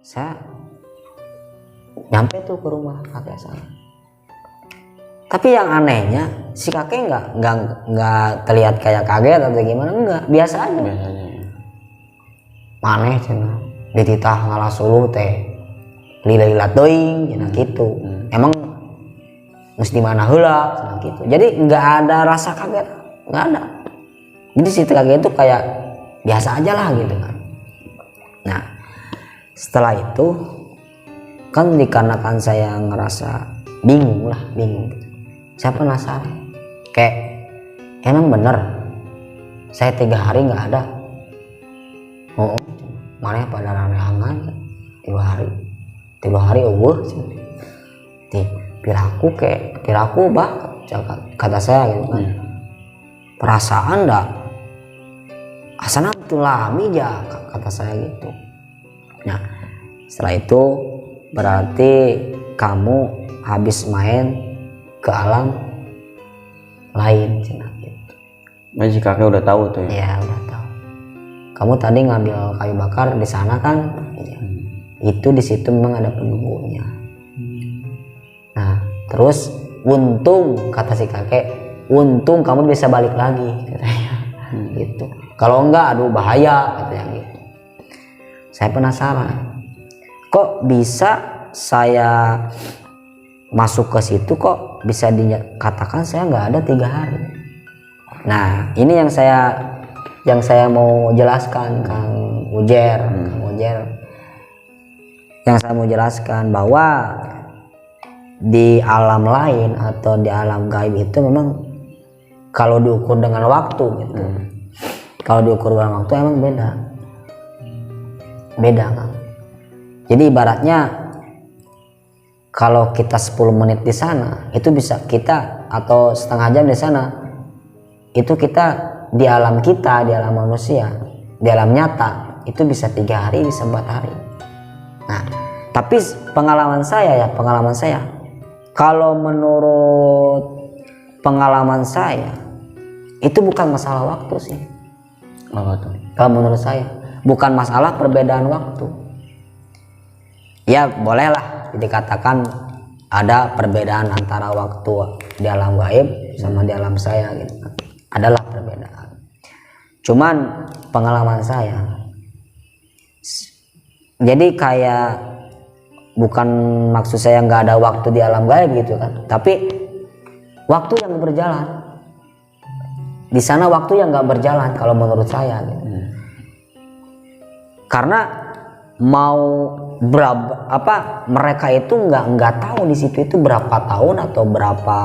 Saya nyampe tuh ke rumah kakek saya. Tapi yang anehnya si kakek nggak terlihat kayak kaget atau gimana, enggak, biasa aja. Biasanya ya. Maneh cenah dititah ngalah suluh teh lila-lila teuing cenah gitu. Emang mesti mana heula cenah gitu. Jadi nggak ada rasa kaget, nggak ada. Jadi si kaget itu kayak biasa aja lah gitu kan. Nah setelah itu kan dikarenakan saya ngerasa bingung gitu. Saya penasaran, kayak emang bener saya 3 hari nggak ada. Oh, mana pada raneangan 3 hari piraku bah kata saya gitu kan. Perasaan dah asana tuh lami ya kata saya gitu. Nah setelah itu berarti kamu habis main ke alam lain cina gitu. Masih kakek udah tahu tuh ya? Iya udah tahu. Kamu tadi ngambil kayu bakar di sana kan? Ya. Itu di situ memang ada penunggunya. Nah terus untung kata si kakek, untung kamu bisa balik lagi katanya. Gitu. Kalau enggak aduh bahaya katanya gitu. Saya penasaran. Kok bisa saya masuk ke situ, kok bisa dikatakan saya nggak ada 3 hari. Nah ini yang saya mau jelaskan Kang Ujer. Yang saya mau jelaskan bahwa di alam lain atau di alam gaib itu memang kalau diukur dengan waktu gitu. Kalau diukur dengan waktu emang beda kan. Jadi ibaratnya kalau kita 10 menit di sana itu bisa kita, atau setengah jam di sana itu kita di alam manusia, di alam nyata itu bisa 3 hari, bisa 4 hari. Nah tapi pengalaman saya kalau menurut pengalaman saya itu bukan masalah waktu sih. Apa tuh? Kalau menurut saya bukan masalah perbedaan waktu. Ya bolehlah dikatakan ada perbedaan antara waktu di alam gaib sama di alam saya gitu. Adalah perbedaan. Cuman pengalaman saya jadi kayak bukan maksud saya nggak ada waktu di alam gaib gitu kan, tapi waktu yang berjalan di sana, waktu yang nggak berjalan kalau menurut saya gitu. Karena mau berapa mereka itu nggak tahu di situ itu berapa tahun atau berapa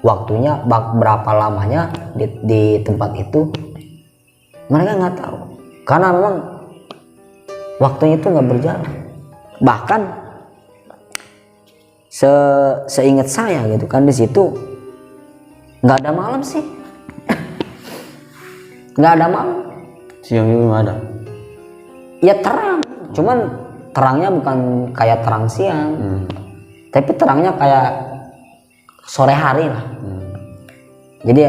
waktunya, berapa lamanya di tempat itu, mereka nggak tahu karena memang waktunya itu nggak berjalan. Bahkan seingat saya gitu kan, di situ nggak ada malam sih. Nggak ada malam. Siang itu ada? Ya terang, cuman terangnya bukan kayak terang siang, tapi terangnya kayak sore hari lah. Jadi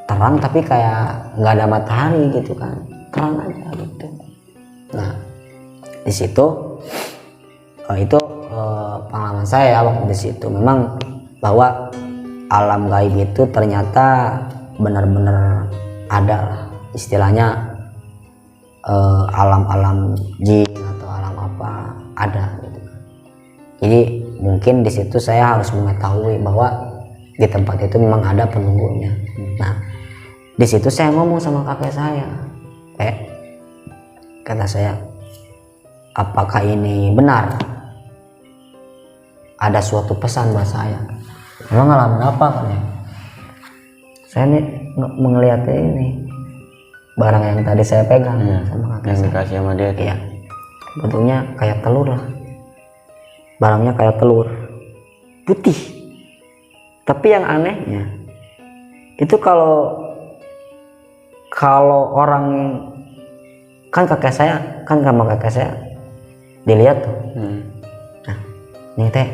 terang tapi kayak nggak ada matahari gitu kan, terang aja gitu. Nah di situ itu pengalaman saya waktu di situ, memang bahwa alam gaib itu ternyata benar-benar ada lah, istilahnya alam-alam jin atau alam apa ada gitu. Jadi mungkin di situ saya harus mengetahui bahwa di tempat itu memang ada penunggunya. Nah di situ saya ngomong sama kakek saya, kata saya, apakah ini benar ada suatu pesan buat saya? Emang ngalamin apa kan ya? Saya nih melihatnya ini barang yang tadi saya pegang sama kakek yang saya. dikasih sama dia. Iya, bentuknya kayak telur lah, barangnya kayak telur putih. Tapi yang anehnya itu kalau orang kan kakek saya kan sama kakek saya dilihat tuh. Nah nih teh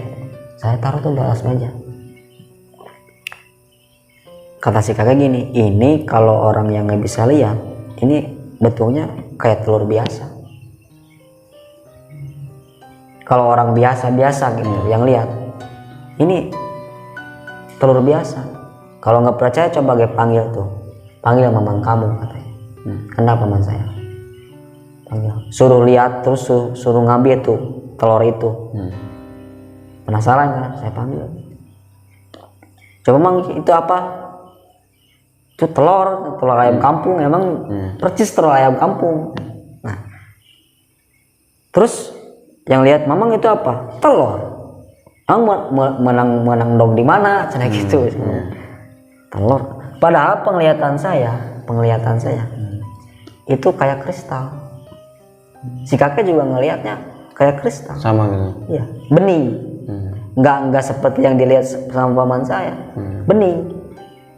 saya taruh tuh di atas meja. Kata si kakek gini, ini kalau orang yang nggak bisa lihat, ini bentuknya kayak telur biasa. kalau orang biasa gitu yang lihat ini telur biasa. Kalau nggak percaya coba gue panggil mamang kamu katanya. Kenapa paman saya? Panggil, suruh lihat terus suruh ngambil tuh telur itu. Penasaran kan? Saya panggil. Coba mang itu apa? Itu telur ayam kampung, emang percis telur ayam kampung. Nah, terus yang lihat mamang itu apa? Telur. Menang dong di mana? Cara gitu. Telur. Padahal penglihatan saya itu kayak kristal. Si kakek juga ngelihatnya kayak kristal. Sama gitu. Iya, bening. Nggak seperti yang dilihat sama paman saya.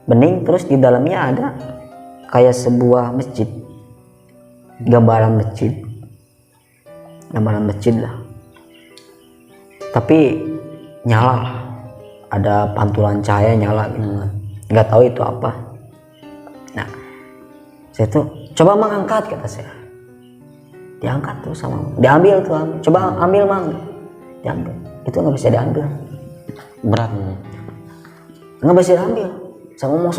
Bening terus di dalamnya ada kayak sebuah masjid. Gambaran masjid lah. Tapi nyala lah. Ada pantulan cahaya nyala gitu kan. Nggak tahu itu apa. Nah, saya tuh coba mengangkat kata saya. Diangkat tuh sama, diambil tuh, coba ambil mang, diambil. Itu nggak bisa diambil. Berat. Nggak bisa diambil. Saya ngomong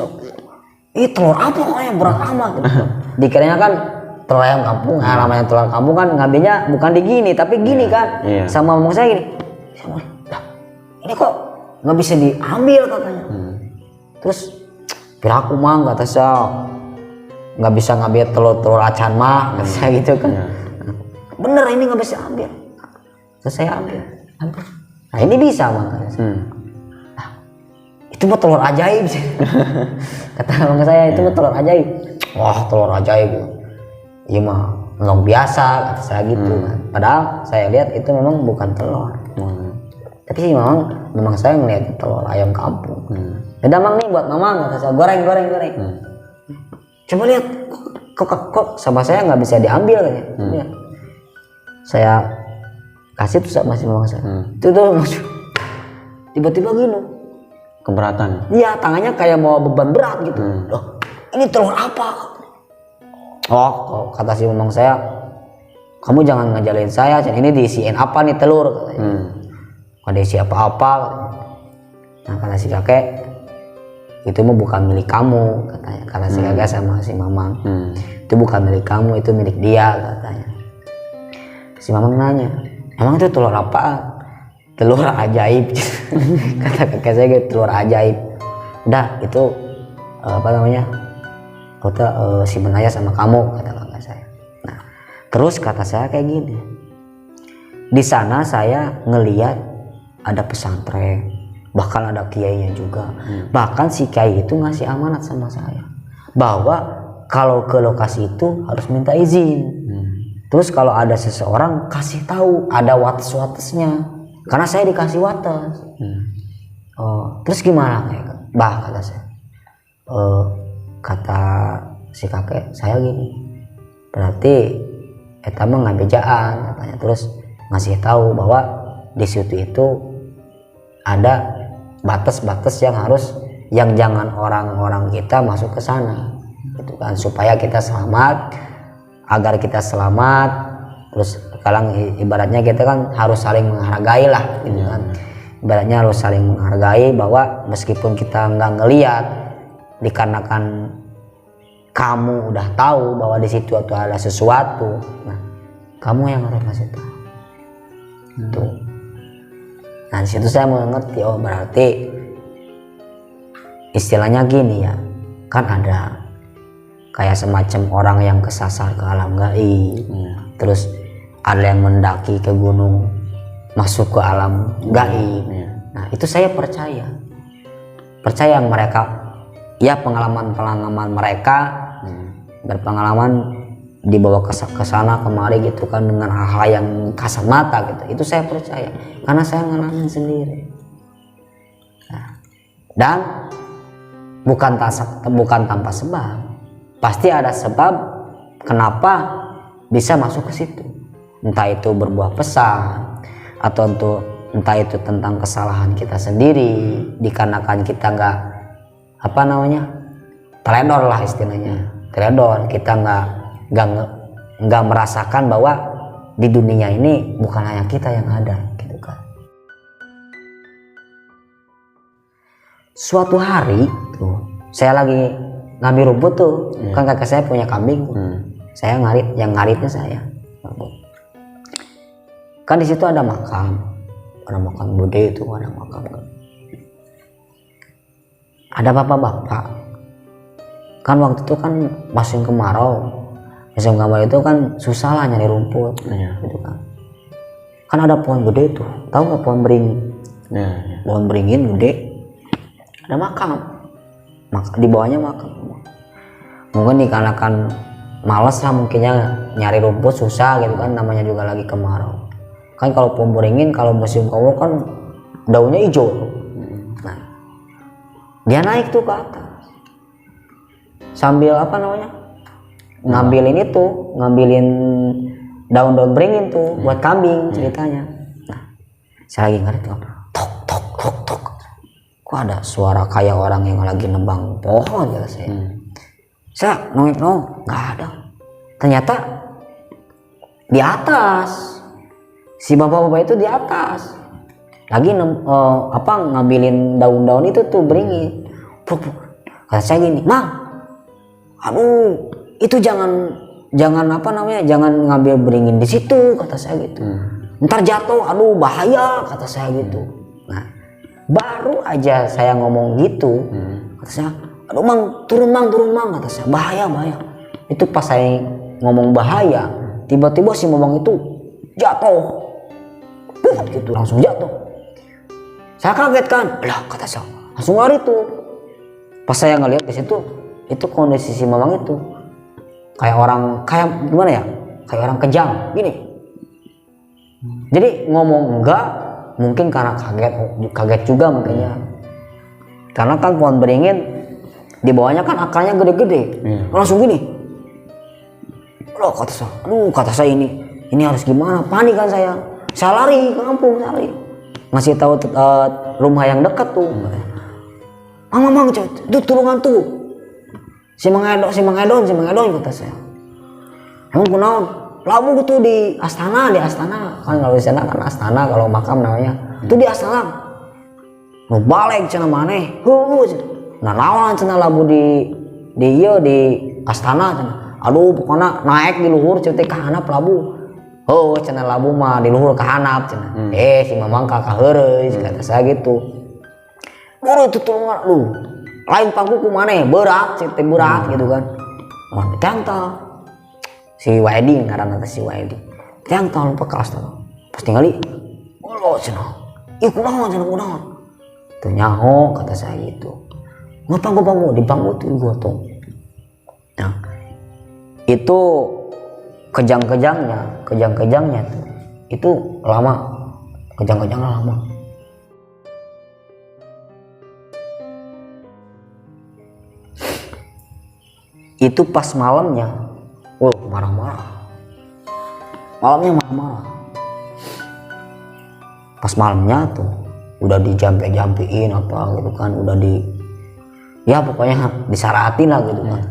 ih telur apa kok yang berat amat gitu. Dikiranya kan telur ayam kampung, namanya telur kampung kan ngambilnya bukan di gini tapi gini kan. Sama ngomong saya gini, ini kok nggak bisa diambil katanya. Terus piraku mang kata saya nggak bisa ngambil telur acan mah kata saya gitu kan. Bener ini nggak bisa ambil. Terus saya ambil. Nah ini bisa mang kata saya. Itu mah telur ajaib sih. Kata abang saya itu mah telur ajaib. Wah telur ajaib. Iya mah nggak biasa kata saya gitu kan. Padahal saya lihat itu memang bukan telur. Tapi sih memang saya ngeliat telur ayam kampung. Ada mang nih buat mamang kata saya goreng. Coba lihat kok sama saya nggak bisa diambil katanya. Saya kasih tuh sama si mamang saya. Itu tuh tiba-tiba gini. Keberatan. Iya tangannya kayak mau beban berat gitu. Loh ini telur apa? Oh kata si mamang saya, kamu jangan ngejalin saya. Ini diisiin apa nih telur katanya. Ada isi apa-apa. Nah kata si kakek itu mah bukan milik kamu katanya. Kata si kakek sama si mamang itu bukan milik kamu, itu milik dia katanya. Si mamang nanya, emang itu telur apaan? Telur ajaib. Kata kakek saya gitu, telur ajaib. Udah itu apa namanya simpen aja sama kamu kata kakek saya. Nah terus kata saya kayak gini, di sana saya ngeliat ada pesantren, bahkan ada kiainya juga. Bahkan si kiai itu ngasih amanat sama saya bahwa kalau ke lokasi itu harus minta izin. Terus kalau ada seseorang kasih tahu, ada wates-watesnya. Karena saya dikasih wates. Terus gimana bah kata saya. Kata si kakek saya gini, berarti eta mah ngabejaan katanya. Terus ngasih tahu bahwa di situ itu ada batas-batas yang jangan orang-orang kita masuk ke sana gitu kan, supaya kita selamat. Agar kita selamat, terus sekarang ibaratnya kita kan harus saling menghargai lah gitu kan. Ibaratnya harus saling menghargai bahwa meskipun kita nggak ngelihat, dikarenakan kamu udah tahu bahwa di situ ada sesuatu, nah kamu yang harus ngasih tahu. Tuh. Nah di situ saya mengerti, oh berarti istilahnya gini ya, kan ada kayak semacam orang yang kesasar ke alam gaib, terus ada yang mendaki ke gunung masuk ke alam gaib. Nah itu saya percaya mereka ya pengalaman mereka berpengalaman dibawa ke sana kemari gitu kan dengan hal-hal yang kasat mata gitu. Itu saya percaya karena saya ngalamin sendiri. Nah, dan bukan tanpa sebab, pasti ada sebab kenapa bisa masuk ke situ. Entah itu berbuah pesan atau entah itu tentang kesalahan kita sendiri, dikarenakan kita nggak teledor lah istilahnya, teledor, kita nggak merasakan bahwa di dunia ini bukan hanya kita yang ada gitu kan. Suatu hari tuh saya lagi ngambil rumput tuh, kan kakak saya punya kambing tuh. Saya ngarit, yang ngaritnya saya. Kan di situ ada makam bude itu, ada makam. Ada bapak-bapak. Kan waktu itu kan musim kemarau. Musim kemarau itu kan susah lah nyari rumput, gitu kan. Kan ada pohon gede tuh, tahu nggak pohon beringin? Pohon beringin gede. Ada makam. Di bawahnya makam. Mungkin dikarenakan males lah mungkinnya nyari rumput susah gitu kan, namanya juga lagi kemarau. Kan kalau pohon beringin kalau musim kemarau kan daunnya hijau. Nah, dia naik tuh ke atas sambil ngambilin daun-daun beringin tuh buat kambing ceritanya. Nah, saya lagi ngarit tuh, tok tok tok tok, kok ada suara kayak orang yang lagi nembang pohon ya saya nongek nggak ada. Ternyata di atas si bapak-bapak itu di atas lagi ngambilin daun-daun itu tuh beringin. Kata saya gini, Mang, aduh itu jangan ngambil beringin di situ, kata saya gitu. Ntar jatuh, aduh bahaya, kata saya gitu. Nah, baru aja saya ngomong gitu, kata saya, aduh Mang, turun Mang, kata saya, bahaya. Itu pas saya ngomong bahaya, tiba-tiba si Momong itu jatuh, gitu langsung jatuh. Saya kaget kan, lah kata saya, langsung lari tuh. Pas saya ngeliat di situ, itu kondisi si Momong itu kayak gimana ya, kayak orang kejam gini. Jadi ngomong enggak mungkin karena kaget juga mungkinnya. Karena kan pohon beringin di bawahnya kan akarnya gede-gede, langsung gini. Loh kata saya ini harus gimana? Panik kan saya lari ke kampung, ngasih tahu rumah yang dekat tuh. Mang, itu turungan tuh. Si Mang Edon kata saya. Emang kunaon? Labu tuh di Astana kan, kalau di sana kan Astana kalau makam namanya. Itu di Astana. Nu balik cenah maneh. Nah naon cenah labu di Astana cenah. Aduh pokoknya naik di luhur ceute ka handap labu. Cenah labu mah di luhur ka handap cenah. Si Mamang ka heureus kata saya gitu. Buru itu tulungan lu. Lain pangkuku maneh berat gitu kan. Tantang si Waedi ngaranna si Waedi. Tantang lupa kelas teh. Pas tinggali cenah. Ih kunaon. Tuh nyaho kata saya gitu. Ngapanggu di panggu tuh gua tuh. Nah, itu kejang-kejangnya tuh itu lama, kejang-kejangnya lama. Itu pas malamnya marah-marah, pas malamnya tuh udah dijampe-jampein apa gitu kan, udah ya pokoknya disaratin lah gitu kan.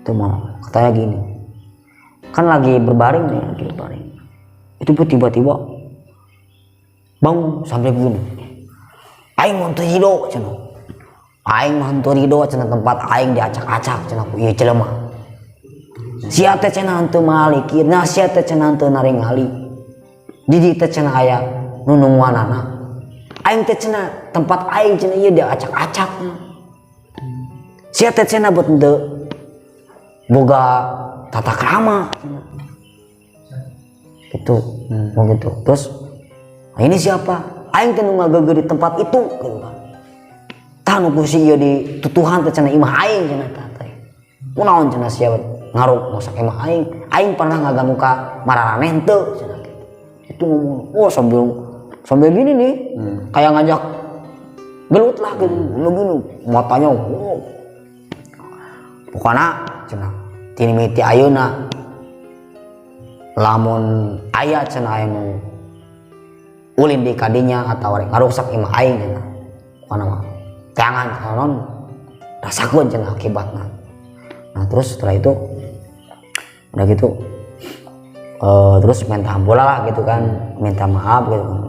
Itu mau katanya gini, kan lagi berbaring, itu tiba-tiba bangun sampai begini, aing mantu hido cenah, tempat aing diacak-acak cenah ku ieu jelema. Sia teh cenah henteu malikir, nah sia teh cenah henteu naringali. Di dieu teh cenah aya nu nungguanana. Aing teh cenah tempat aing cenah ieu diacak-acak. Sia teh cenah bet henteu boga tata krama gitu. Begitu. Terus ini siapa? Aing teh nu ngageugeur di tempat itu gitu kan. Tah nu ku si ieu di tutuhan teh cenah imah aing cenah teh. Kunaon cenah sia ngaruk masak imah aing. Aing pernah ngaganggu ka mararaneh henteu cenah gitu. Itu ngomong, sambil gini nih, kayak ngajak gelut lah gitu, begini matanya. Pokoknya cenah tini miti ayeuna lamun aya cenah aya nu ulin di kadinya atau ngarusak imah aing cenah. Pokona mah jangan non rasakeun cenah akibatna. Nah terus setelah itu udah gitu terus minta ampura lah gitu kan, minta maaf gitu kan.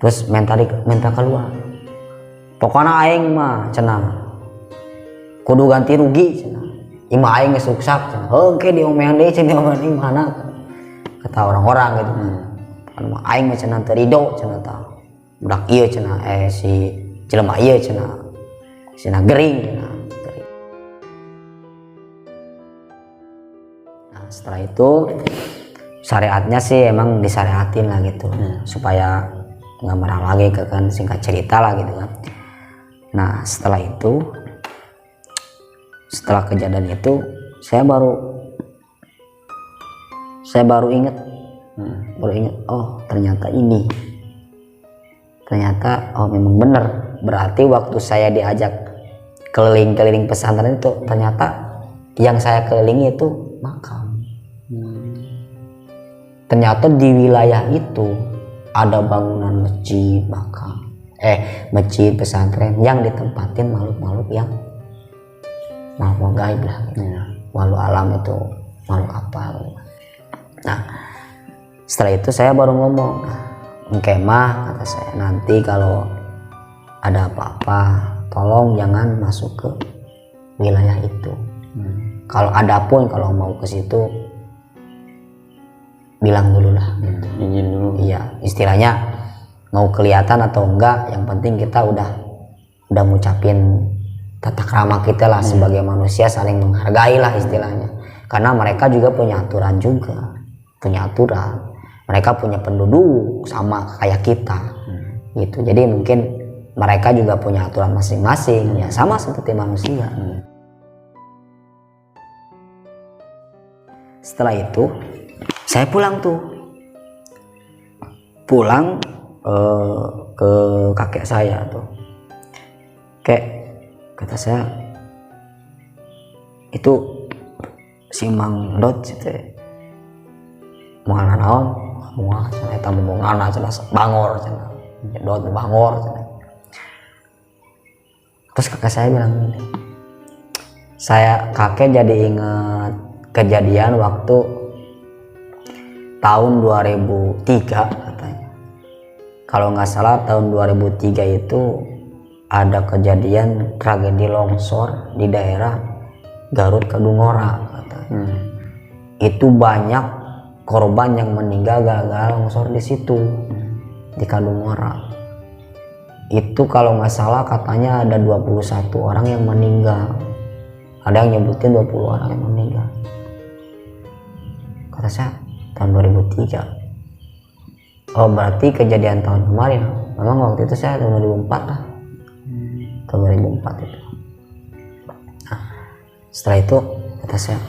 Terus minta keluar. Pokoknya aing mah cenah kudu ganti rugi cenah. Ima aing geus ruksak cenah. Heuh diomehan deui cenah diomehan ieu mana kata orang-orang gitu. Kan mah aing mah cenah teu ridho cenah tah. Budak ieu cenah si jelema ieu cenah. Cenah gering cenah. Nah, setelah itu syariatnya sih emang disyariatin lah gitu. Supaya nggak marah lagi kan, singkat cerita lah gitu kan. Nah setelah kejadian itu saya baru inget oh ternyata memang benar. Berarti waktu saya diajak keliling-keliling pesantren itu ternyata yang saya kelilingi itu makam. Ternyata di wilayah itu ada bangunan masjid makam, masjid pesantren yang ditempatin makhluk-makhluk yang makhluk gaib lah gitu. Makhluk alam itu makhluk apa gitu. Nah setelah itu saya baru ngomong, mah kata saya, nanti kalau ada apa-apa tolong jangan masuk ke wilayah itu. Kalau ada pun kalau mau ke situ bilang dulu lah gitu. Izin dulu. Iya, istilahnya mau kelihatan atau enggak, yang penting kita udah ngucapin tata krama kita lah sebagai manusia, saling menghargai lah istilahnya. Karena mereka juga punya aturan mereka punya penduduk sama kayak kita gitu. Jadi mungkin mereka juga punya aturan masing-masing ya, sama seperti manusia. Setelah itu saya pulang ke kakek saya tuh. Kata saya, itu si Mang Dot itu moal naon moal cenah eta momongan cenah bangor cenah Dot bangor cenah. Terus kakek saya bilang gini, kakek jadi ingat kejadian waktu tahun 2003 katanya. Kalau nggak salah tahun 2003 itu ada kejadian tragedi longsor di daerah Garut Kadungora katanya. Itu banyak korban yang meninggal gara-gara longsor di situ di Kadungora. Itu kalau nggak salah katanya ada 21 orang yang meninggal. Ada yang nyebutin 20 orang yang meninggal. Kata saya tahun 2003. Oh berarti kejadian tahun kemarin. Memang waktu itu saya tahun 2004 lah. Tahun 2004 itu. Nah, setelah itu kata saya,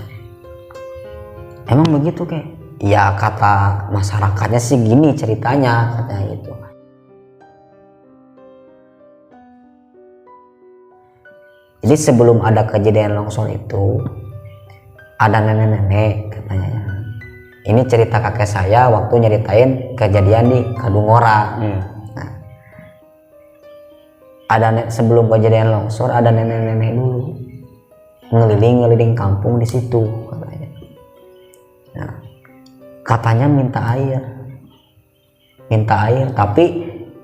emang begitu kayak? Ya kata masyarakatnya sih gini ceritanya katanya gitu. Jadi sebelum ada kejadian longsor itu ada nenek-nenek katanya. Ini cerita kakek saya waktu nyeritain kejadian di Kadungora. Nah, sebelum kejadian longsor ada nenek-nenek dulu ngeliling kampung di situ katanya. Nah, katanya minta air tapi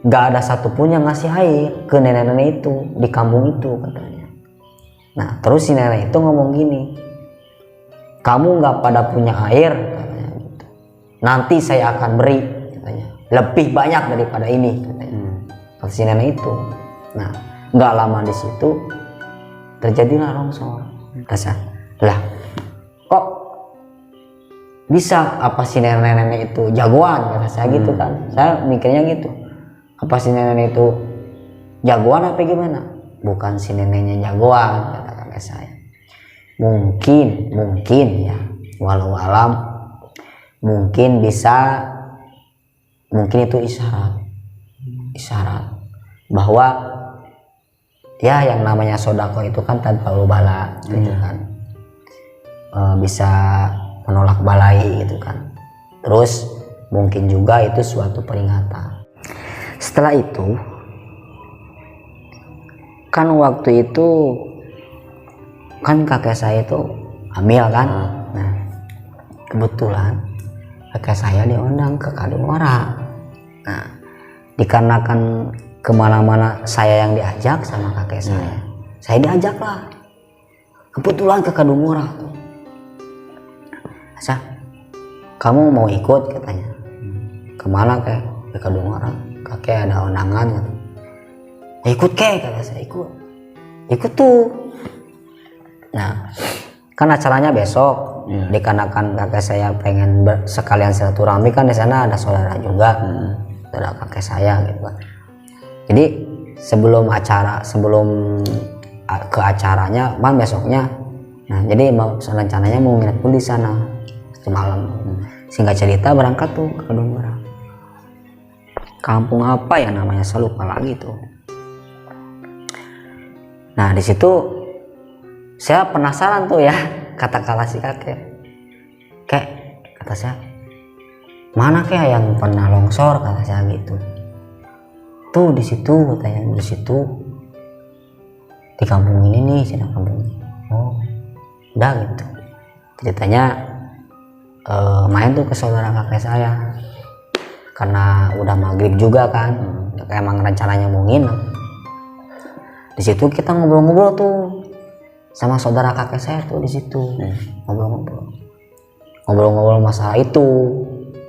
gak ada satupun yang ngasih air ke nenek-nenek itu di kampung itu katanya. Nah terus si nenek itu ngomong gini, kamu gak pada punya air katanya gitu. Nanti saya akan beri katanya, lebih banyak daripada ini katanya. Kata si nenek itu. Nah gak lama di situ terjadilah longsor. Rasa lah kok bisa, apa si nenek-nenek itu jagoan kata saya gitu kan. Saya mikirnya gitu, apa si nenek itu jagoan apa gimana? Bukan si neneknya jagoan kata kakek saya. Mungkin ya, walau alam, mungkin itu isyarat bahwa ya yang namanya sodako itu kan tanpa bala gitu kan. Bisa menolak balai gitu kan. Terus mungkin juga itu suatu peringatan. Setelah itu kan waktu itu kan kakek saya itu hamil kan. Nah kebetulan kakek saya diundang ke Kadungora. Nah, dikarenakan kemana-mana saya yang diajak sama kakek saya diajak lah kebetulan ke Kadungora. Asa, kamu mau ikut katanya. Kemana kek? Ke Kadungora. Kakek ada undangan gitu. Ikut kek, kata saya. Ikut tuh. Nah, kan acaranya besok. Dikarenakan kakek saya pengen sekalian silaturahmi, kan di sana ada saudara juga, saudara kakek saya gitu kan. Jadi sebelum ke acaranya, kan besoknya. Nah, jadi rencananya mau nginep pun di sana semalam. Singkat cerita berangkat tuh ke Kadungora. Kampung apa ya namanya, saya lupa lagi tuh. Nah, di situ saya penasaran tuh ya, kata-kata si kakek. Kek, kata saya, mana kek yang pernah longsor, kata saya gitu. Tuh di situ katanya, di situ di kampung ini nih, sini kampung ini. Oh, udah gitu. Ceritanya main tuh ke saudara kakek saya. Karena udah maghrib juga kan, emang rencananya mau nginep. Di situ kita ngobrol-ngobrol tuh sama saudara kakek saya tuh di situ, ngobrol-ngobrol masalah itu,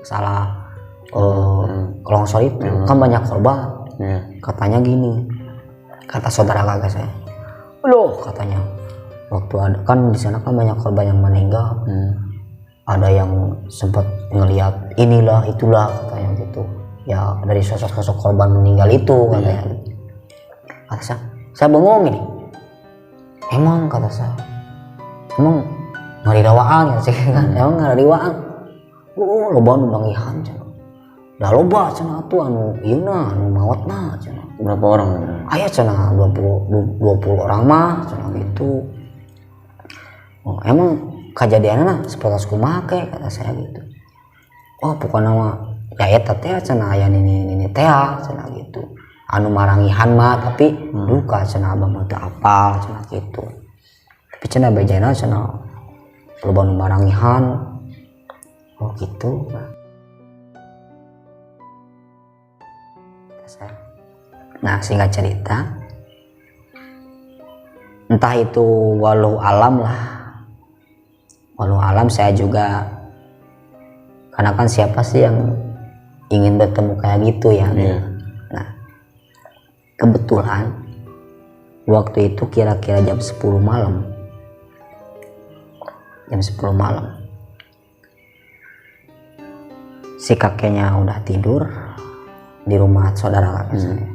masalah longsor itu, kan banyak korban. Katanya gini, kata saudara kakek saya, loh katanya, waktu ada kan di sana kan banyak korban yang meninggal. Ada yang sempat ngelihat inilah itulah katanya gitu ya, dari sosok-sosok korban meninggal itu katanya. Kata saya bengong ini, emang kata saya, emang ngari rawaan ya sih kan, emang ngari rawaan. Loba nu bangihan cenah, dah loba cenah tuh anu ieu anu maotna cenah. Berapa orang? Aya cenah 20 orang mah cenah gitu. Oh, emang kejadiannya seperti kumaha kata saya gitu. Oh, pokoknya mah ya eta teh cenah aya ini teh cenah gitu. Anu marangihan mah tapi duka cenah abah mah teu apal cenah gitu. Tapi cenah bejana cenah loba nu marangihan. Oh gitu. Nah, singkat cerita, entah itu walau alam lah. Walau alam saya juga, karena kan siapa sih yang ingin bertemu kayak gitu ya. Nah, kebetulan waktu itu kira-kira jam 10 malam. Jam 10 malam. Si kakeknya udah tidur di rumah saudara kakek saya.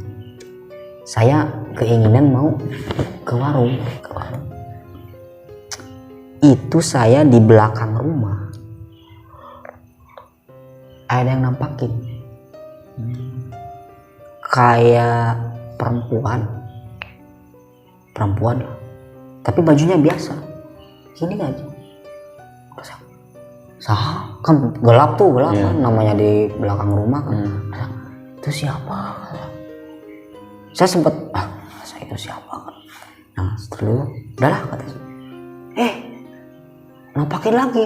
Saya keinginan mau ke warung. Itu saya di belakang rumah ada yang nampakin kayak perempuan lah, tapi bajunya biasa gini aja. Kan gelap kan, namanya di belakang rumah kan. Itu siapa? Saya sempet saya itu siapa kan. Nah setelah udahlah kata saya, nampakin lagi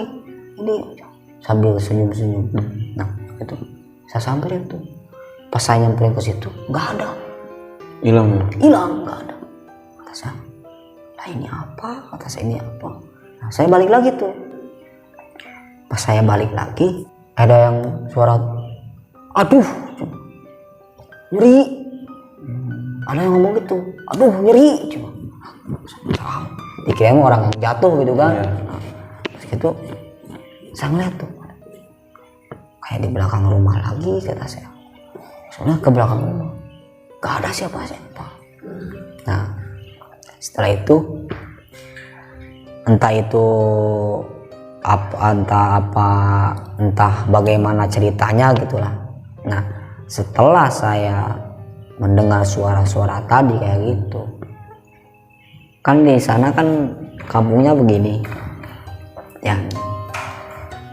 ini sambil senyum-senyum. Nah itu saya samperin tuh, pas saya nyamperin ke situ nggak ada, hilang nggak ada. Kata saya, lah ini apa? Kata saya, ini apa? Nah saya balik lagi tuh. Pas saya balik lagi ada yang suara aduh nyeri, ada yang ngomong gitu, aduh nyeri, cuma dikirain orang yang jatuh gitu kan. Itu saya ngeliat tuh kayak di belakang rumah lagi, kata saya. Soalnya ke belakang rumah gak ada siapa-siapa. Nah setelah itu entah bagaimana ceritanya gitulah. Nah setelah saya mendengar suara-suara tadi kayak gitu, kan di sana kan kampungnya begini ya,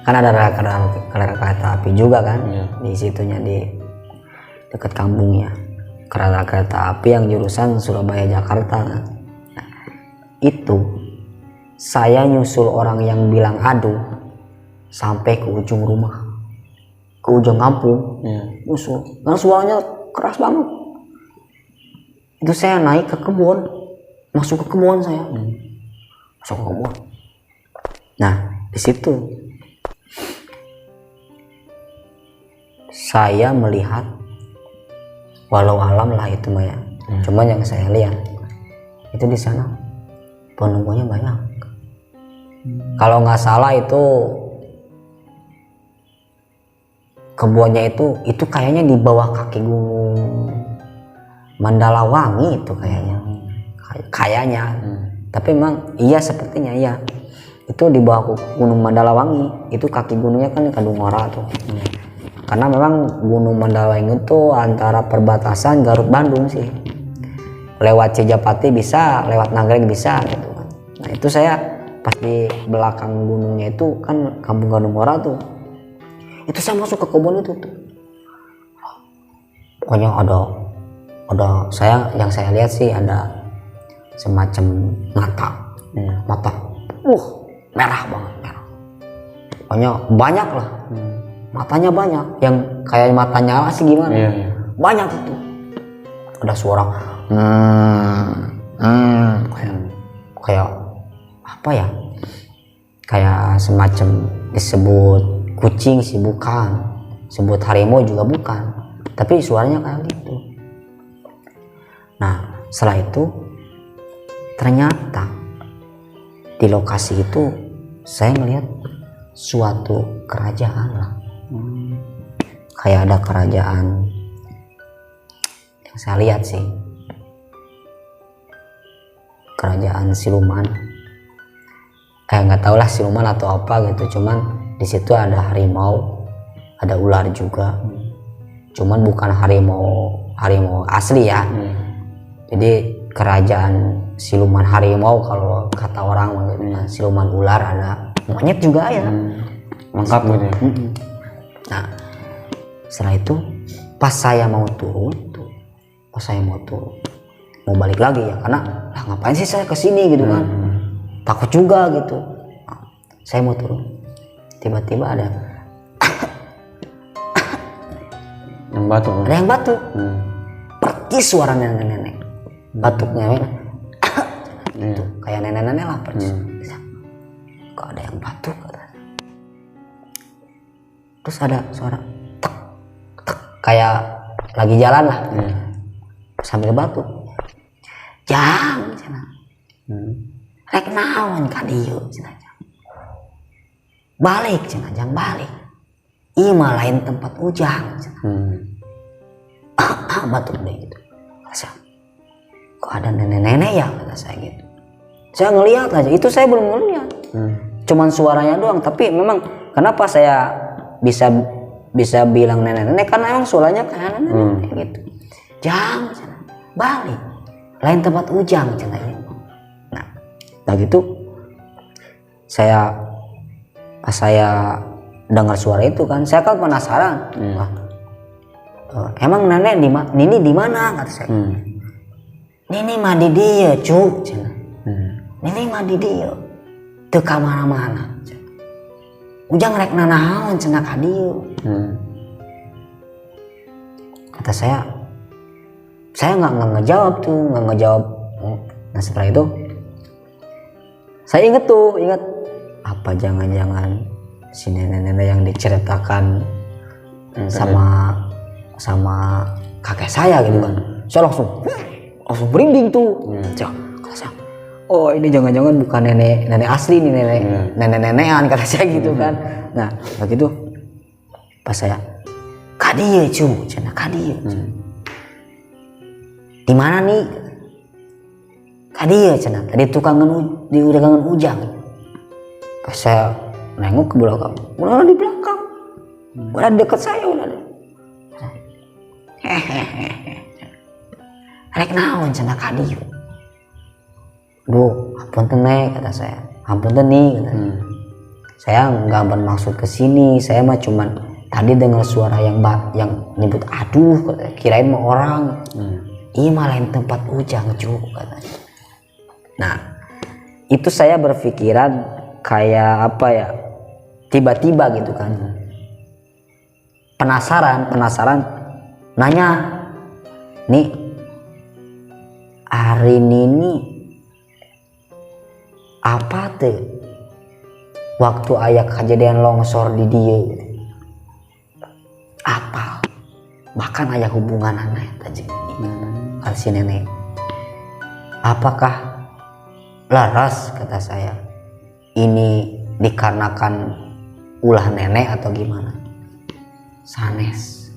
kan ada kereta api juga kan. Di situnya di dekat kampungnya kereta api yang jurusan Surabaya Jakarta kan. Nah, itu saya nyusul orang yang bilang aduh, sampai ke ujung rumah, ke ujung kampung. Musuh, karena suaranya keras banget. Itu saya naik ke kebun, masuk ke kebun saya, masuk ke kebun. Nah di situ saya melihat, walau alam lah itu Maya. Cuman yang saya lihat itu di sana penunggunya banyak. Kalau nggak salah itu kebunnya itu kayaknya di bawah kaki gunung Mandalawangi itu kayaknya. Tapi memang iya, sepertinya iya itu di bawah gunung Mandalawangi. Itu kaki gunungnya kan Kadungora tuh. Karena memang gunung Mandalawangi itu antara perbatasan Garut Bandung sih. Lewat Cijapati bisa, lewat Nagreg bisa gitu kan. Nah itu saya pas di belakang gunungnya itu kan kampung Kadungora tuh. Itu saya masuk ke kebun itu tuh. Pokoknya ada yang saya lihat sih ada semacam mata merah banget, merah. Pokoknya banyak lah, matanya banyak, yang kayak mata nyala sih gimana. Banyak itu. Ada suara kayak apa ya, kayak semacam disebut kucing sih bukan, sebut harimau juga bukan, tapi suaranya kayak gitu. Nah setelah itu ternyata di lokasi itu saya melihat suatu kerajaan lah. Kayak ada kerajaan yang saya lihat sih, kerajaan siluman. Nggak tahu lah siluman atau apa gitu. Cuman di situ ada harimau, ada ular juga. Cuman bukan harimau asli ya. Jadi kerajaan siluman harimau kalau kata orang gitu. Siluman ular, ada monyet juga ya. Lengkap gitu ya. Nah setelah itu pas saya mau turun, mau balik lagi ya, karena ngapain sih saya kesini gitu kan, takut juga gitu. Nah, saya mau turun, tiba-tiba ada yang batuk. Ada yang batuk. Percis suara nenek-nenek. Batuknya itu kayak nenek-nenek lah percis. Kok ada yang batuk? Terus ada suara tek, tek, kayak lagi jalan lah. Sambil batuk. Jang, cina. Rek naon ka dieu, cina. Balik, cina, jang balik. Ima lain tempat ujang, cina. Batuk deh gitu. Kata, kok ada nenek-nenek ya, kata saya gitu. Saya ngelihat aja, itu saya belum ngelihat. Cuman suaranya doang, tapi memang kenapa saya bisa bilang nenek-nenek, karena emang suaranya kayak nenek-nenek gitu. Jang, cina. Balik. Lain tempat ujang, cina. Nah gitu pas saya dengar suara itu kan, saya kan penasaran. Emang nenek Nini di mana, kata saya. Nini mah di dieu, cuk, cina. Nini mah di dieu. Teu ka mana-mana. Ujang rek nanaon cenah ka dieu. Kata saya nggak ngejawab. Nah setelah itu saya ingat apa jangan-jangan si nenek-nenek yang diceritakan sama kakek saya gitu kan. Saya langsung merinding tuh. Kata saya, oh ini jangan-jangan bukan nenek asli nih, nenek-nenekan, kata saya gitu kan. Nah begitu pas saya kadieu cu, cenah kadieu. Di mana nih? Kadieu cenah, tadi di dagangan ujang. Pas saya nengok ke belakang, udah di belakang, udah dekat saya udah. Rek naon cenah kadieu. Duh, ampun nek, kata saya. Ampun nih, kata saya. Saya nggak bermaksud kesini, saya mah cuman tadi dengar suara yang nyebut aduh, kata, kirain mau orang. Ini mah lain tempat ujang cuk, katanya. Nah itu saya berpikiran kayak apa ya, tiba-tiba gitu kan penasaran nanya, nih hari ini apa tuh waktu aya kejadian longsor di dia gitu. Apa bahkan aya hubungan aneh tadi si nenek. Apakah laras, kata saya, ini dikarenakan ulah nenek atau gimana? Sanes.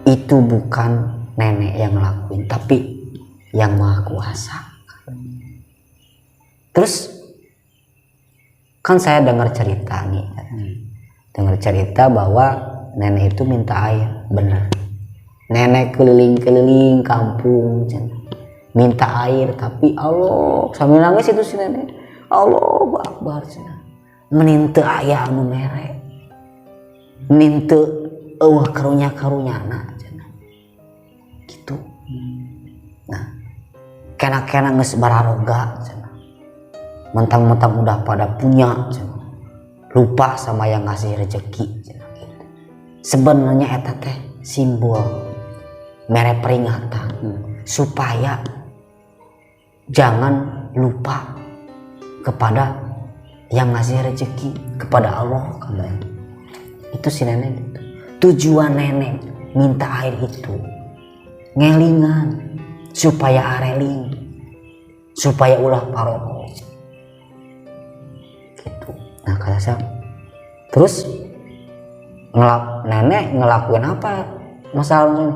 Itu bukan nenek yang ngelakuin, tapi yang Maha Kuasa. Terus kan saya dengar cerita nih, dengar cerita bahwa nenek itu minta air, bener. Nenek keliling-keliling kampung minta air, tapi Allah sambil nangis itu si nenek, Allahu Akbar, meninte aya anu mere, meninte eueuh karunya-karunyana gitu. Nah, kena-kena geus bararoga, mentang-mentang udah pada punya, lupa sama yang ngasih rezeki. Sebenarnya eta teh simbol mere peringatan supaya jangan lupa kepada yang ngasih rezeki, kepada Allah. Itu si nenek itu. Tujuan nenek minta air itu ngelingan supaya areling, supaya ulah paroko gitu. Nah kata saya, terus nenek ngelakuin apa? Masalahnya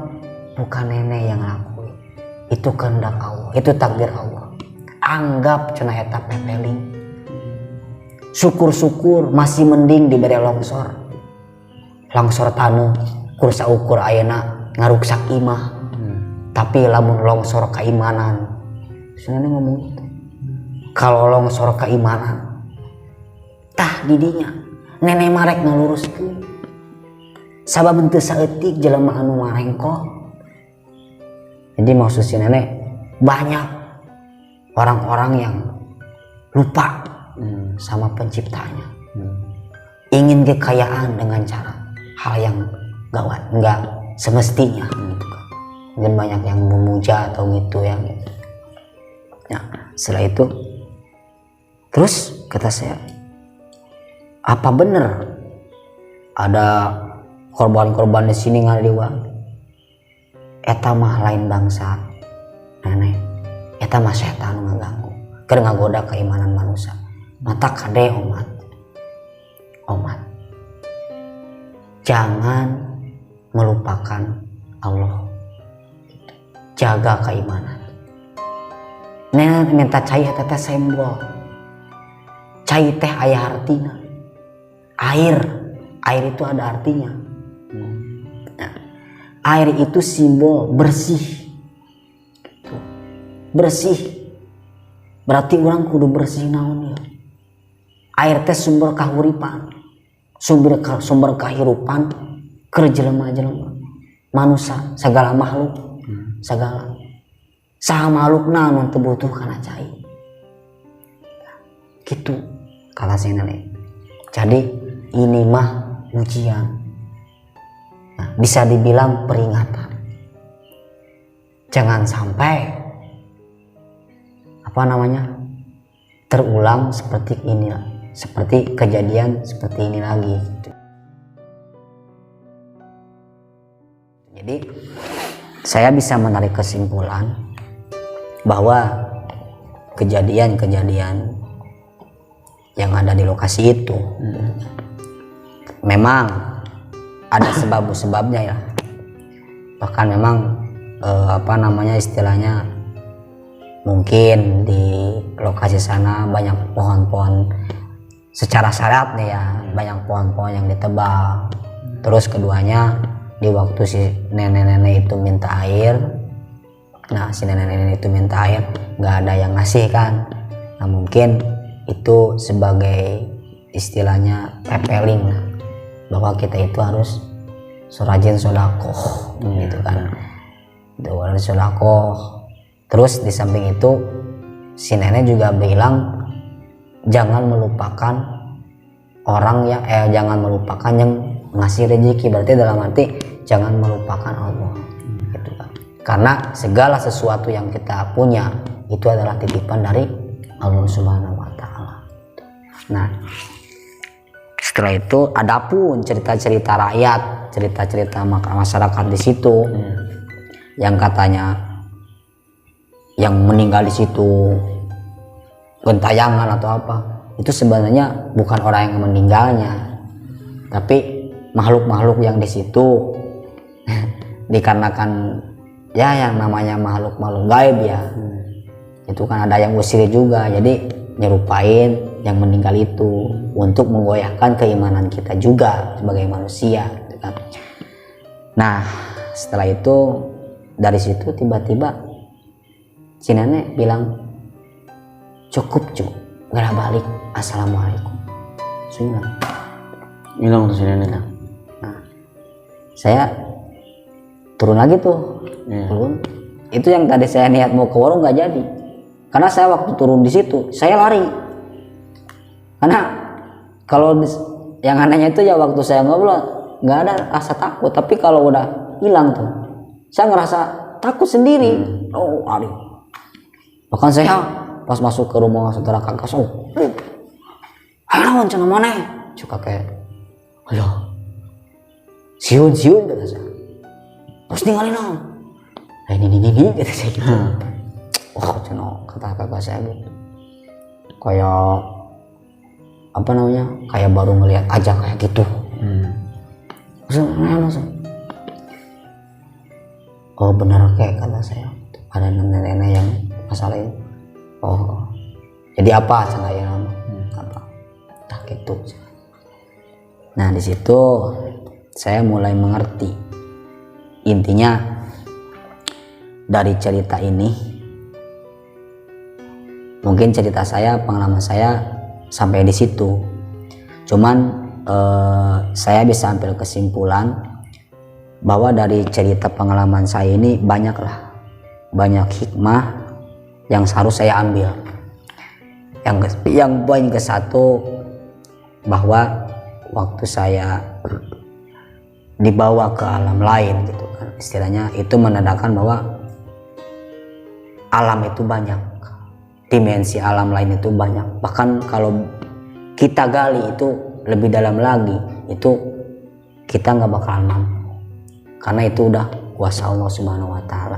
bukan nenek yang ngelakuin, itu kehendak Allah, itu takdir Allah. Anggap cenah eta pepeling, syukur-syukur masih mending diberi longsor tanah kursa ukur ayeuna ngaruksak imah. Tapi lamun longsor keimanan, sebenarnya ngomong itu, kalau longsor keimanan tah didinya nenek marek ngaluruskeun sabab henteu saeutik jelema anu marengko. Jadi maksud si nenek, banyak orang-orang yang lupa sama penciptanya, ingin kekayaan dengan cara hal yang gawat, enggak semestinya gitu kan. Mungkin banyak yang memuja atau gitu yang gitu. Nah setelah itu terus kata saya, apa bener ada korban-korban di sini ngaliwat? Eta mah lain bangsa nenek, eta mah setan ngaganggu, keur ngagoda keimanan manusia. Mata kade omat jangan melupakan Allah, jaga keimanan. Nenek minta cai eta teh simbol, cai teh aya artina, air itu ada artinya. Air itu simbol bersih, bersih berarti orang kudu bersih naon ya. Air teh sumber kahuripan, sumber kahirupan keur jelema-jelema manusia, segala makhluk, segala saha makhlukna anu teu butuh kana cai gitu kala si nenek. Jadi ini mah ujian, bisa dibilang peringatan, jangan sampai terulang seperti ini, seperti kejadian seperti ini lagi gitu. Jadi saya bisa menarik kesimpulan bahwa kejadian-kejadian yang ada di lokasi itu memang ada sebab-sebabnya ya. Bahkan memang istilahnya mungkin di lokasi sana banyak pohon-pohon secara syarat nih ya, banyak pohon-pohon yang ditebang. Terus keduanya di waktu si nenek-nenek itu minta air, nah si nenek-nenek itu minta air nggak ada yang ngasih kan. Nah mungkin itu sebagai istilahnya pepeling lah, bahwa kita itu harus rajin sodakoh gitu kan, itu harus sodakoh. Terus di samping itu si nenek juga bilang jangan melupakan orang yang jangan melupakan yang ngasih rezeki, berarti dalam arti jangan melupakan Allah gitu kan. Karena segala sesuatu yang kita punya itu adalah titipan dari Allah Subhanahu wa taala. Nah, setelah itu adapun cerita-cerita rakyat, cerita-cerita masyarakat di situ yang katanya yang meninggal di situ gentayangan atau apa, itu sebenarnya bukan orang yang meninggalnya, tapi makhluk-makhluk yang di situ dikarenakan ya yang namanya makhluk-makhluk gaib ya, itu kan ada yang usir juga, jadi nyerupain yang meninggal itu untuk menggoyahkan keimanan kita juga sebagai manusia gitu kan. Nah setelah itu dari situ tiba-tiba si nenek bilang, cukup cu, gak balik, assalamualaikum, sudah hilang tuh si nenek. Nah saya turun lagi tuh, turun. Itu yang tadi saya niat mau ke warung gak jadi, karena saya waktu turun di situ saya lari. Karena kalau yang anehnya itu ya waktu saya ngobrol nggak ada rasa takut, tapi kalau udah hilang tuh saya ngerasa takut sendiri. Oh aduh, bahkan saya pas masuk ke rumah saudara kakak, ayo lawan cina mana suka kayak aduh siun kata saya, terus ninggalin dong ini kata saya gitu. Wah cina kata kakak saya gitu, kayak apa namanya, kayak baru ngelihat aja kayak gitu. Langsung oh benar kayak kata saya, ada nenek-nenek yang masalah ini. Oh jadi apa saya nama apa tak gitu. Nah di situ saya mulai mengerti intinya dari cerita ini. Mungkin cerita saya, pengalaman saya sampai di situ. Cuman saya bisa ambil kesimpulan bahwa dari cerita pengalaman saya ini banyak hikmah yang harus saya ambil. Yang poin ke satu, bahwa waktu saya dibawa ke alam lain gitu kan, istilahnya itu menandakan bahwa alam itu banyak, dimensi alam lain itu banyak. Bahkan kalau kita gali itu lebih dalam lagi, itu kita nggak bakalan mampu, karena itu udah kuasa Allah Subhanahu wa taala.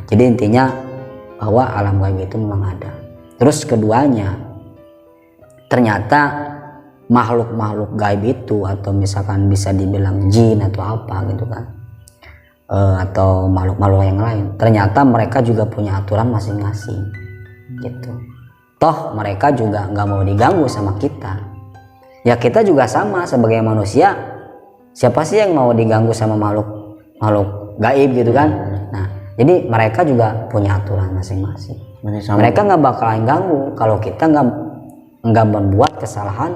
Jadi intinya bahwa alam gaib itu memang ada. Terus keduanya, ternyata makhluk-makhluk gaib itu, atau misalkan bisa dibilang jin atau apa gitu kan, atau makhluk-makhluk yang lain, ternyata mereka juga punya aturan masing-masing gitu. Toh mereka juga nggak mau diganggu sama kita. Ya kita juga sama sebagai manusia. Siapa sih yang mau diganggu sama makhluk gaib gitu kan? Nah, jadi mereka juga punya aturan masing-masing. Mereka nggak bakalan ganggu kalau kita nggak berbuat kesalahan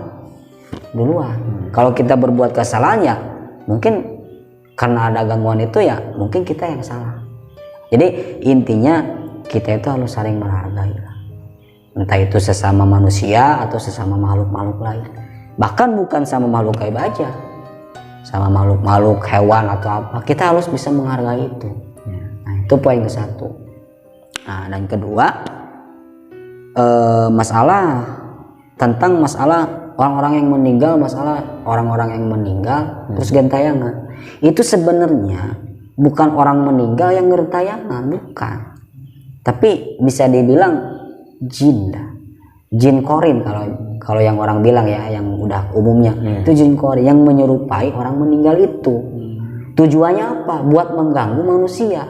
duluan. Kalau kita berbuat kesalahan ya mungkin karena ada gangguan itu, ya mungkin kita yang salah. Jadi intinya kita itu harus saling menghargai, entah itu sesama manusia atau sesama makhluk-makhluk lain. Bahkan bukan sama makhluk gaib aja, sama makhluk-makhluk hewan atau apa, kita harus bisa menghargai itu. Nah itu poin ke satu. Nah dan kedua, masalah orang-orang yang meninggal, masalah orang-orang yang meninggal terus gentayangan, itu sebenarnya bukan orang meninggal yang gentayangan, bukan, tapi bisa dibilang jin korin kalau yang orang bilang ya, yang udah umumnya itu jin korin yang menyerupai orang meninggal itu. Tujuannya apa? Buat mengganggu manusia,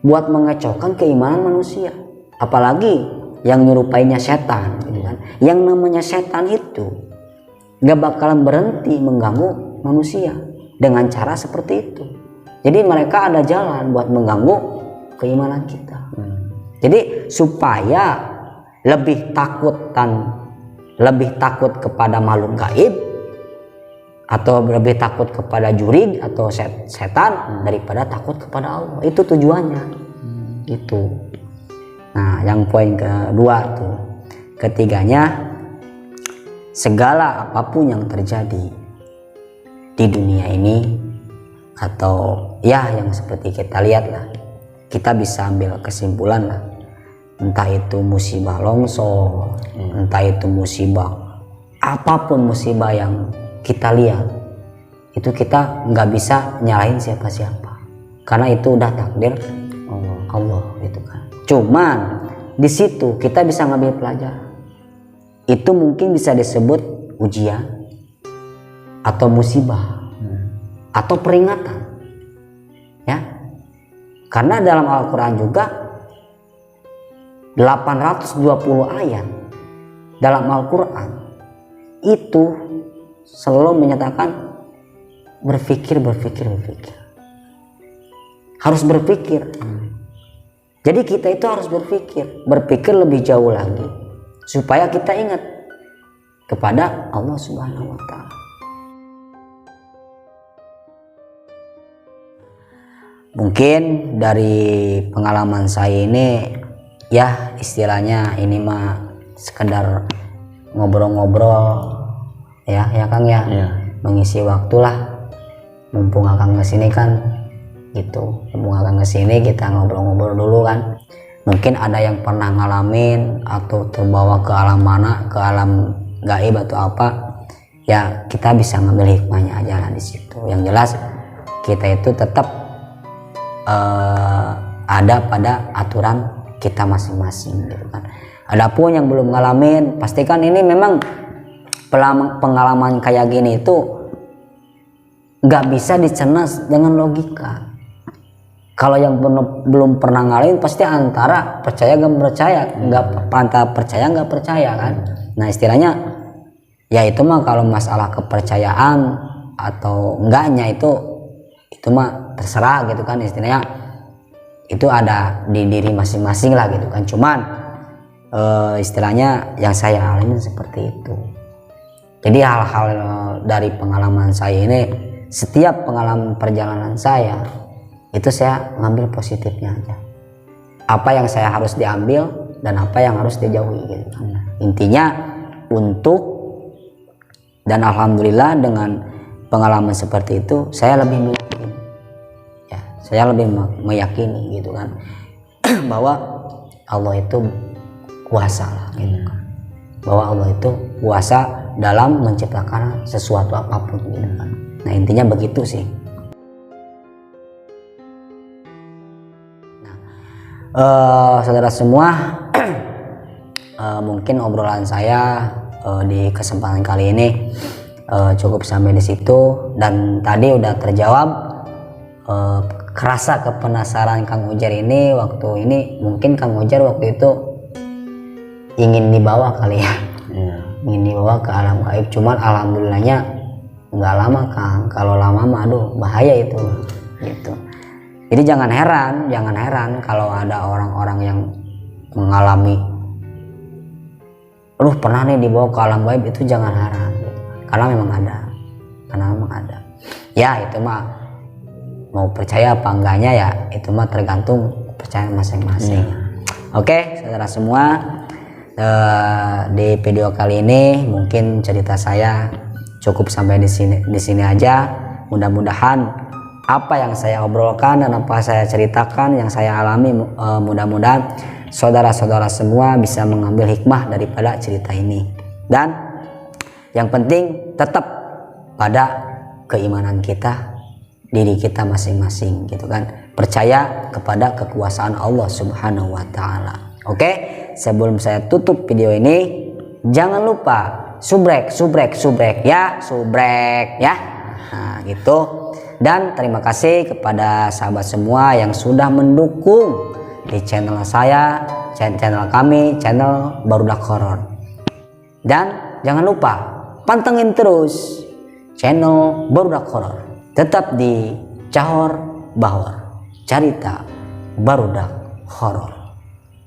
buat mengecokkan keimanan manusia, apalagi yang nyerupainya setan gitu kan. Yang namanya setan itu gak bakalan berhenti mengganggu manusia dengan cara seperti itu. Jadi mereka ada jalan buat mengganggu keimanan kita. Jadi supaya lebih takut kepada makhluk gaib, atau lebih takut kepada juri atau setan daripada takut kepada Allah. Itu tujuannya. Itu. Nah, yang poin kedua tuh. Ketiganya, segala apapun yang terjadi di dunia ini, atau ya yang seperti kita lihat lah, kita bisa ambil kesimpulan lah, entah itu musibah longsor, entah itu musibah apapun, musibah yang kita lihat itu kita nggak bisa nyalahin siapa-siapa, karena itu udah takdir Allah gitu kan. Cuman di situ kita bisa ngambil pelajaran. Itu mungkin bisa disebut ujian atau musibah atau peringatan, ya. Karena dalam Al-Quran juga 820 ayat dalam Al-Quran itu selalu menyatakan berpikir. Harus berpikir. Jadi kita itu harus berpikir lebih jauh lagi, supaya kita ingat kepada Allah Subhanahu wa Ta'ala. Mungkin dari pengalaman saya ini, ya istilahnya ini mah sekedar ngobrol-ngobrol, ya Kang ya, mengisi waktulah. Mumpung Akang kesini kan, gitu. Mumpung Akang kesini kita ngobrol-ngobrol dulu kan. Mungkin ada yang pernah ngalamin atau terbawa ke alam mana, ke alam gaib atau apa, ya kita bisa ngambil hikmahnya aja lah di situ. Yang jelas kita itu tetap ada pada aturan kita masing-masing gitu kan. Adapun yang belum ngalamin, pastikan ini memang pengalaman kayak gini itu nggak bisa dicerna dengan logika. Kalau yang belum pernah ngalamin pasti antara percaya nggak percaya, antara percaya nggak percaya kan. Nah istilahnya ya itu mah kalau masalah kepercayaan atau enggaknya itu mah terserah gitu kan, istilahnya itu ada di diri masing-masing lah gitu kan. Cuman istilahnya yang saya alami seperti itu. Jadi hal-hal dari pengalaman saya ini, setiap pengalaman perjalanan saya itu saya ngambil positifnya aja. Apa yang saya harus diambil dan apa yang harus dijauhi gitu kan. Intinya untuk, dan alhamdulillah dengan pengalaman seperti itu saya lebih meyakini, ya saya lebih meyakini gitu kan bahwa Allah itu kuasa lah gitu kan, bahwa Allah itu kuasa dalam menciptakan sesuatu apapun gitu kan. Nah intinya begitu sih. Nah, saudara semua, mungkin obrolan saya di kesempatan kali ini cukup sampai di situ, dan tadi udah terjawab kerasa kepenasaran Kang Ujar ini. Waktu ini mungkin Kang Ujar waktu itu ingin dibawa kali ya, ingin dibawa ke alam gaib, cuman alhamdulillahnya nggak lama Kang. Kalau lama mah aduh bahaya itu gitu. Jadi jangan heran kalau ada orang-orang yang mengalami, lu pernah nih dibawa ke alam gaib, itu jangan heran gitu. Karena memang ada. Ya itu mah mau percaya apa enggaknya ya itu mah tergantung kepercayaan masing-masing. Oke, saudara semua, di video kali ini mungkin cerita saya cukup sampai di sini aja. Mudah-mudahan apa yang saya obrolkan dan apa saya ceritakan, yang saya alami, mudah-mudahan saudara-saudara semua bisa mengambil hikmah daripada cerita ini. Dan yang penting tetap pada keimanan kita, diri kita masing-masing gitu kan. Percaya kepada kekuasaan Allah Subhanahu wa Ta'ala. Oke, sebelum saya tutup video ini, jangan lupa subrek ya, nah gitu. Dan terima kasih kepada sahabat semua yang sudah mendukung di channel saya, channel kami, channel Barudak Horor. Dan jangan lupa pantengin terus channel Barudak Horor. Tetap di Cahor Bahor, Carita Barudak Horor.